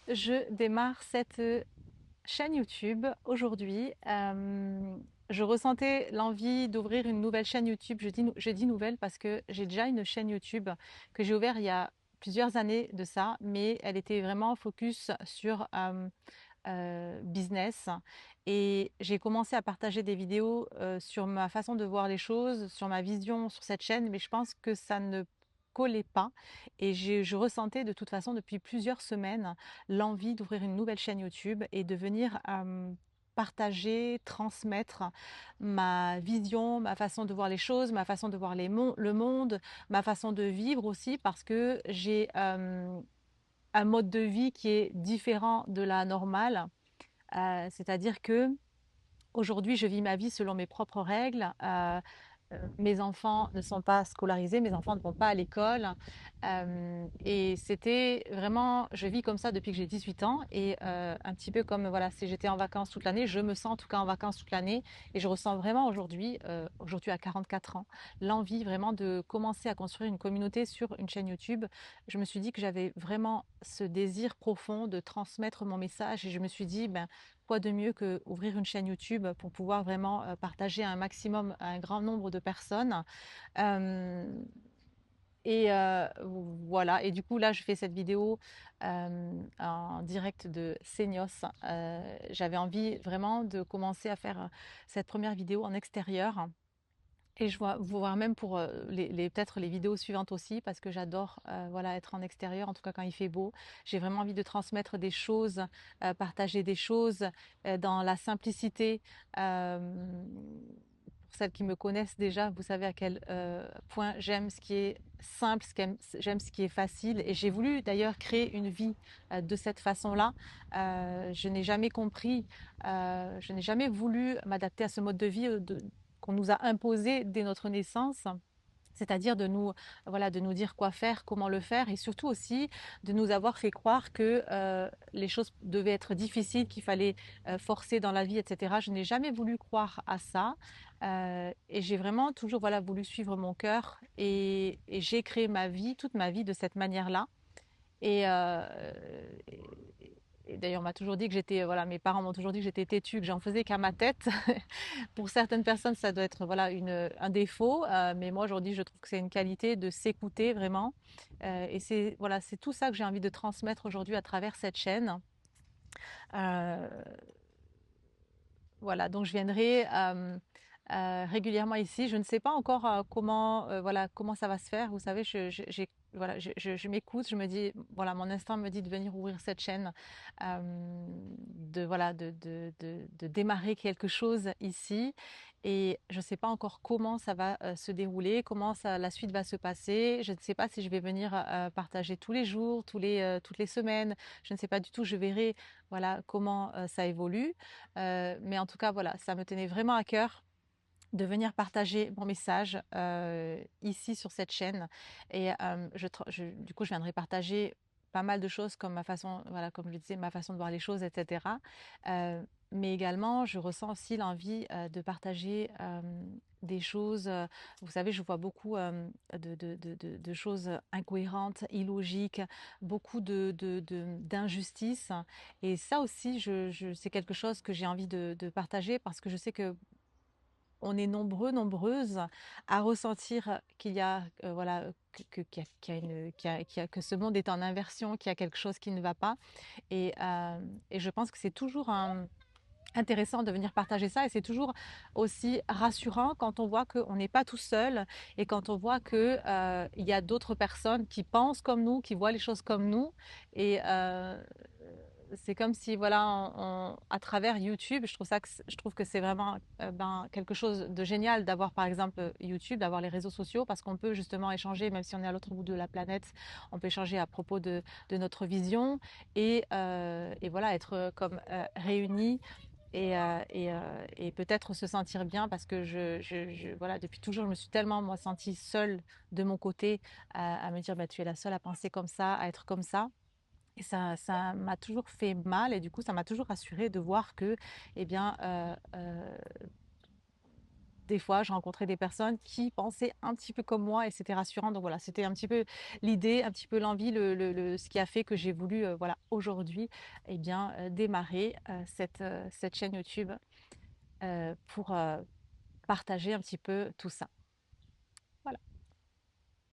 Je démarre cette chaîne YouTube aujourd'hui. Je ressentais l'envie d'ouvrir une nouvelle chaîne YouTube. Je dis nouvelle parce que j'ai déjà une chaîne YouTube que j'ai ouverte il y a plusieurs années de ça, mais elle était vraiment focus sur business. Et j'ai commencé à partager des vidéos sur ma façon de voir les choses, sur ma vision sur cette chaîne, mais je pense que ça ne collait pas. Et je ressentais de toute façon depuis plusieurs semaines l'envie d'ouvrir une nouvelle chaîne YouTube et de venir partager, transmettre ma vision, ma façon de voir les choses, ma façon de voir le monde, ma façon de vivre aussi, parce que j'ai un mode de vie qui est différent de la normale. C'est-à-dire que aujourd'hui, je vis ma vie selon mes propres règles. Mes enfants ne sont pas scolarisés, mes enfants ne vont pas à l'école. Et c'était vraiment, je vis comme ça depuis que j'ai 18 ans. Et un petit peu comme, voilà, si j'étais en vacances toute l'année, je me sens en tout cas en vacances toute l'année. Et je ressens vraiment aujourd'hui à 44 ans, l'envie vraiment de commencer à construire une communauté sur une chaîne YouTube. Je me suis dit que j'avais vraiment ce désir profond de transmettre mon message. Et je me suis dit, ben, quoi de mieux que ouvrir une chaîne YouTube pour pouvoir vraiment partager un maximum, un grand nombre de personnes. Euh, et voilà. Et du coup, là, je fais cette vidéo en direct de Seignos. J'avais envie vraiment de commencer à faire cette première vidéo en extérieur. Et je vois, voir même pour peut-être les vidéos suivantes aussi, parce que j'adore voilà, être en extérieur, en tout cas quand il fait beau. J'ai vraiment envie de transmettre des choses, partager des choses dans la simplicité. Pour celles qui me connaissent déjà, vous savez à quel point j'aime ce qui est simple, j'aime ce qui est facile. Et j'ai voulu d'ailleurs créer une vie de cette façon-là. Je n'ai jamais compris, je n'ai jamais voulu m'adapter à ce mode de vie qu'on nous a imposé dès notre naissance. C'est-à-dire de nous, voilà, de nous dire quoi faire, comment le faire, et surtout aussi de nous avoir fait croire que les choses devaient être difficiles, qu'il fallait forcer dans la vie, etc. Je n'ai jamais voulu croire à ça, et j'ai vraiment toujours voilà voulu suivre mon cœur, et j'ai créé ma vie, toute ma vie de cette manière-là. Et, et d'ailleurs, on m'a toujours dit que j'étais, voilà, mes parents m'ont toujours dit que j'étais têtue, que j'en faisais qu'à ma tête. Pour certaines personnes, ça doit être voilà un défaut, mais moi aujourd'hui, je trouve que c'est une qualité de s'écouter vraiment. Et c'est voilà, c'est tout ça que j'ai envie de transmettre aujourd'hui à travers cette chaîne. Euh, voilà, donc je viendrai régulièrement ici. Je ne sais pas encore voilà, comment ça va se faire. Vous savez, voilà, je m'écoute, je me dis, voilà, mon instinct me dit de venir ouvrir cette chaîne, voilà, de démarrer quelque chose ici. Et je ne sais pas encore comment ça va se dérouler, la suite va se passer. Je ne sais pas si je vais venir partager tous les jours, toutes les semaines. Je ne sais pas du tout. Je verrai voilà, comment ça évolue. Mais en tout cas, voilà, ça me tenait vraiment à cœur de venir partager mon message ici sur cette chaîne. Et du coup, je viendrai partager pas mal de choses comme ma façon, voilà, comme je disais, ma façon de voir les choses, etc. Euh, mais également, je ressens aussi l'envie de partager des choses. Vous savez, je vois beaucoup de choses incohérentes, illogiques, beaucoup d'injustices. Et ça aussi, c'est quelque chose que j'ai envie de partager parce que je sais que on est nombreux, nombreuses à ressentir qu'il y a, voilà, que ce monde est en inversion, qu'il y a quelque chose qui ne va pas. Et je pense que c'est toujours intéressant de venir partager ça et c'est toujours aussi rassurant quand on voit qu'on n'est pas tout seul et quand on voit que il y a d'autres personnes qui pensent comme nous, qui voient les choses comme nous et c'est comme si voilà à travers YouTube je trouve que c'est vraiment quelque chose de génial d'avoir par exemple YouTube, d'avoir les réseaux sociaux parce qu'on peut justement échanger même si on est à l'autre bout de la planète, on peut échanger à propos de notre vision et voilà être comme réunis et peut-être se sentir bien parce que voilà, depuis toujours, je me suis tellement, moi, sentie seule de mon côté à me dire, bah, tu es la seule à penser comme ça, à être comme ça. Et ça m'a toujours fait mal et du coup, ça m'a toujours rassurée de voir que, eh bien, des fois, je rencontrais des personnes qui pensaient un petit peu comme moi et c'était rassurant. Donc voilà, c'était un petit peu l'idée, un petit peu l'envie, ce qui a fait que j'ai voulu, voilà, aujourd'hui, eh bien, démarrer, cette chaîne YouTube, pour, partager un petit peu tout ça.